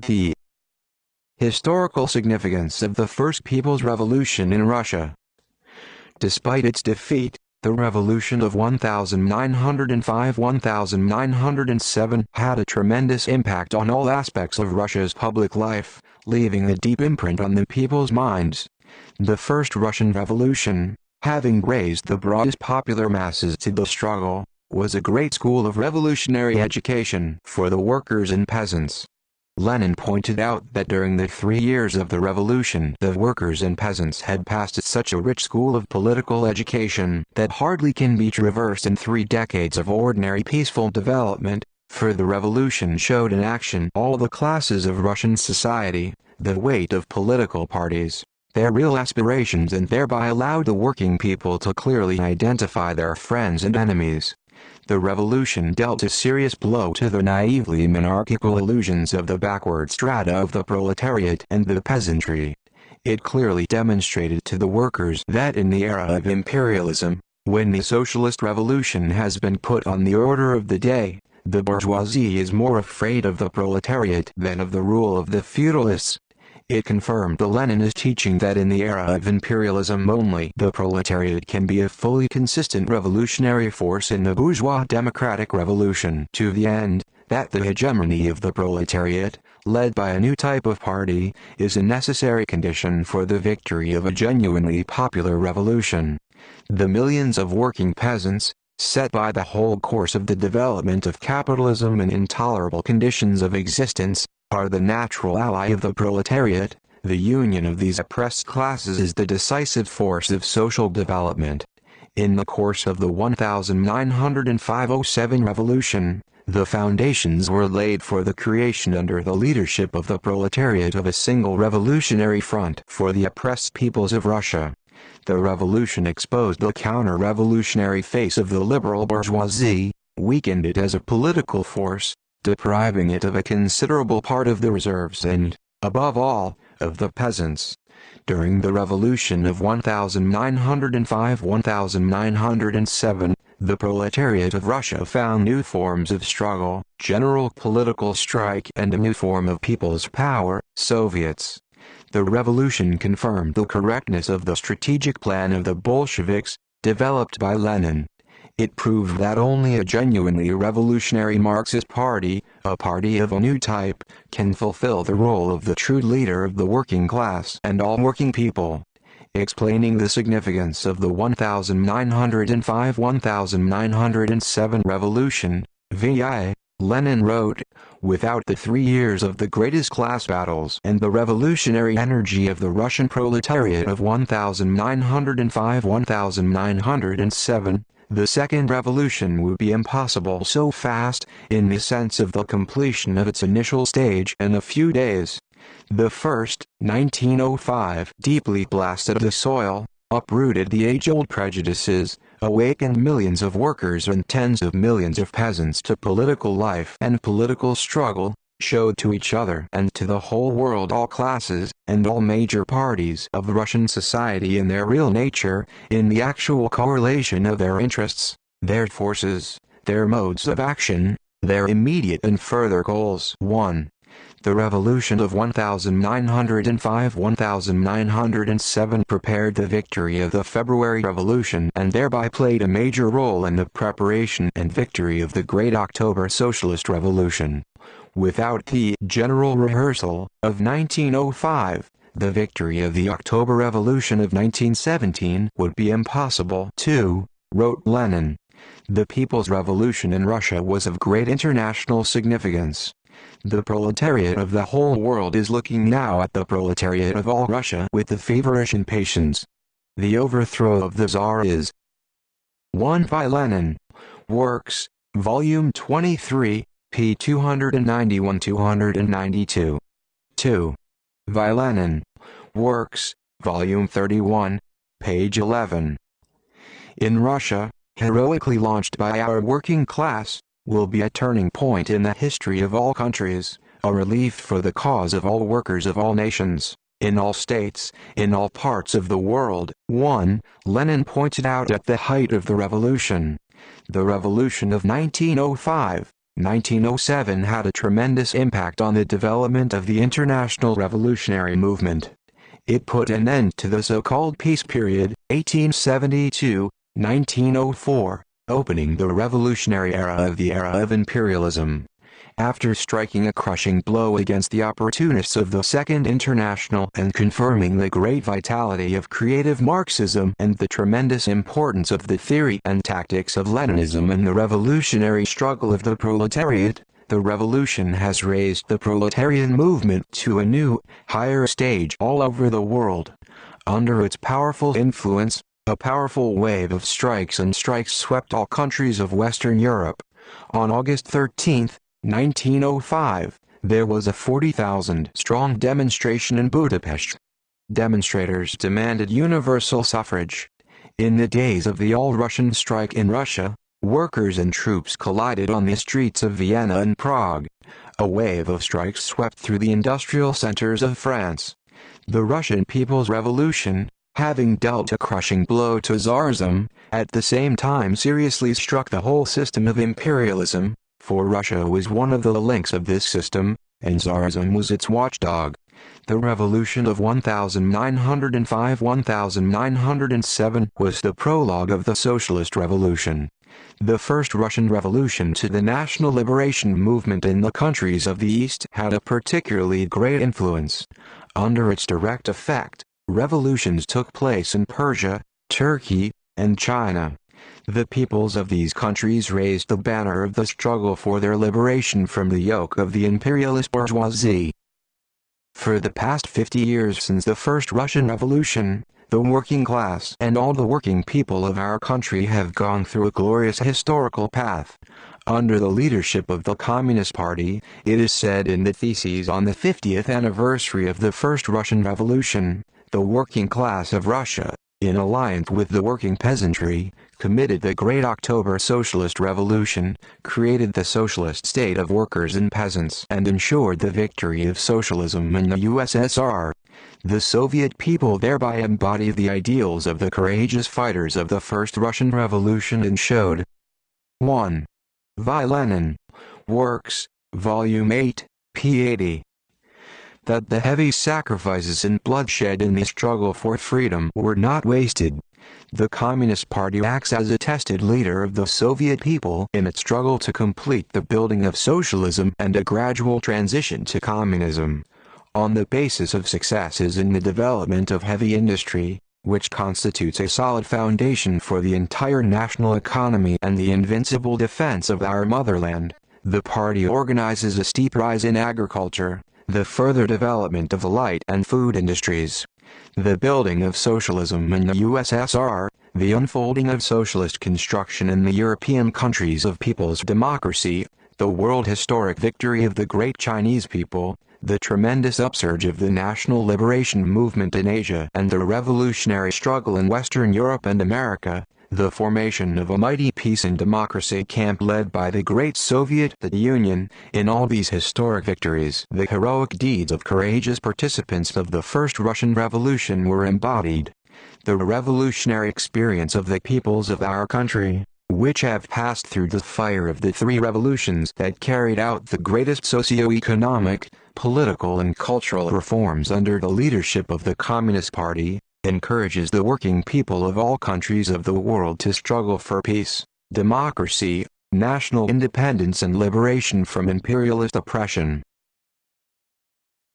The historical significance of the First People's Revolution in Russia. Despite its defeat, the revolution of 1905–1907 had a tremendous impact on all aspects of Russia's public life, leaving a deep imprint on the people's minds. The First Russian Revolution, having raised the broadest popular masses to the struggle, was a great school of revolutionary education for the workers and peasants. Lenin pointed out that during the 3 years of the revolution the workers and peasants had passed such a rich school of political education that hardly can be traversed in 3 decades of ordinary peaceful development, for the revolution showed in action all the classes of Russian society, the weight of political parties, their real aspirations, and thereby allowed the working people to clearly identify their friends and enemies. The revolution dealt a serious blow to the naively monarchical illusions of the backward strata of the proletariat and the peasantry. It clearly demonstrated to the workers that in the era of imperialism, when the socialist revolution has been put on the order of the day, the bourgeoisie is more afraid of the proletariat than of the rule of the feudalists. It confirmed the Leninist teaching that in the era of imperialism only the proletariat can be a fully consistent revolutionary force in the bourgeois democratic revolution, to the end that the hegemony of the proletariat, led by a new type of party, is a necessary condition for the victory of a genuinely popular revolution. The millions of working peasants, set by the whole course of the development of capitalism in intolerable conditions of existence, are the natural ally of the proletariat. The union of these oppressed classes is the decisive force of social development. In the course of the 1905–07 revolution, the foundations were laid for the creation under the leadership of the proletariat of a single revolutionary front for the oppressed peoples of Russia. The revolution exposed the counter-revolutionary face of the liberal bourgeoisie, weakened it as a political force, depriving it of a considerable part of the reserves and, above all, of the peasants. During the revolution of 1905–1907, the proletariat of Russia found new forms of struggle, general political strike, and a new form of people's power, Soviets. The revolution confirmed the correctness of the strategic plan of the Bolsheviks, developed by Lenin. It proved that only a genuinely revolutionary Marxist party, a party of a new type, can fulfill the role of the true leader of the working class and all working people. Explaining the significance of the 1905–1907 revolution, V.I., Lenin wrote, "Without the 3 years of the greatest class battles and the revolutionary energy of the Russian proletariat of 1905–1907, the second revolution would be impossible so fast, in the sense of the completion of its initial stage in a few days. The first, 1905, deeply blasted the soil, uprooted the age-old prejudices, awakened millions of workers and tens of millions of peasants to political life and political struggle, showed to each other and to the whole world all classes and all major parties of Russian society in their real nature, in the actual correlation of their interests, their forces, their modes of action, their immediate and further goals." 1. The revolution of 1905–1907 prepared the victory of the February Revolution and thereby played a major role in the preparation and victory of the Great October Socialist Revolution. Without the general rehearsal of 1905, the victory of the October Revolution of 1917 would be impossible. 2, wrote Lenin. The People's Revolution in Russia was of great international significance. The proletariat of the whole world is looking now at the proletariat of all Russia with the feverish impatience. The overthrow of the Tsar is 1. By Lenin. Works, Volume 23, p. 291–292. 2. By Lenin. Works, Volume 31, page 11. In Russia, heroically launched by our working class, will be a turning point in the history of all countries, a relief for the cause of all workers of all nations, in all states, in all parts of the world. 1. Lenin pointed out at the height of the revolution. The revolution of 1905, 1907 had a tremendous impact on the development of the international revolutionary movement. It put an end to the so-called peace period, 1872-1904, opening the revolutionary era of the era of imperialism. After striking a crushing blow against the opportunists of the Second International and confirming the great vitality of creative Marxism and the tremendous importance of the theory and tactics of Leninism in the revolutionary struggle of the proletariat, the revolution has raised the proletarian movement to a new, higher stage all over the world. Under its powerful influence, a powerful wave of strikes swept all countries of Western Europe. On August 13, 1905, there was a 40,000-strong demonstration in Budapest. Demonstrators demanded universal suffrage. In the days of the All-Russian strike in Russia, workers and troops collided on the streets of Vienna and Prague. A wave of strikes swept through the industrial centers of France. The Russian People's Revolution, having dealt a crushing blow to Tsarism, at the same time seriously struck the whole system of imperialism, for Russia was one of the links of this system, and Tsarism was its watchdog. The revolution of 1905-1907 was the prologue of the Socialist Revolution. The first Russian revolution to the national liberation movement in the countries of the East had a particularly great influence. Under its direct effect, revolutions took place in Persia, Turkey, and China. The peoples of these countries raised the banner of the struggle for their liberation from the yoke of the imperialist bourgeoisie. For the past 50 years since the first Russian Revolution, the working class and all the working people of our country have gone through a glorious historical path. Under the leadership of the Communist Party, it is said in the theses on the 50th anniversary of the first Russian Revolution, the working class of Russia, in alliance with the working peasantry, committed the Great October Socialist Revolution, created the socialist state of workers and peasants, and ensured the victory of socialism in the USSR. The Soviet people thereby embodied the ideals of the courageous fighters of the First Russian Revolution and showed 1. V. Lenin. Works, Volume 8, p. 80. That the heavy sacrifices and bloodshed in the struggle for freedom were not wasted. The Communist Party acts as a tested leader of the Soviet people in its struggle to complete the building of socialism and a gradual transition to communism. On the basis of successes in the development of heavy industry, which constitutes a solid foundation for the entire national economy and the invincible defense of our motherland, the party organizes a steep rise in agriculture, the further development of the light and food industries, the building of socialism in the USSR, the unfolding of socialist construction in the European countries of people's democracy, the world historic victory of the great Chinese people, the tremendous upsurge of the national liberation movement in Asia and the revolutionary struggle in Western Europe and America, the formation of a mighty peace and democracy camp led by the great Soviet Union. In all these historic victories, the heroic deeds of courageous participants of the First Russian Revolution were embodied. The revolutionary experience of the peoples of our country, which have passed through the fire of the three revolutions that carried out the greatest socio-economic, political and cultural reforms under the leadership of the Communist Party, encourages the working people of all countries of the world to struggle for peace, democracy, national independence and liberation from imperialist oppression.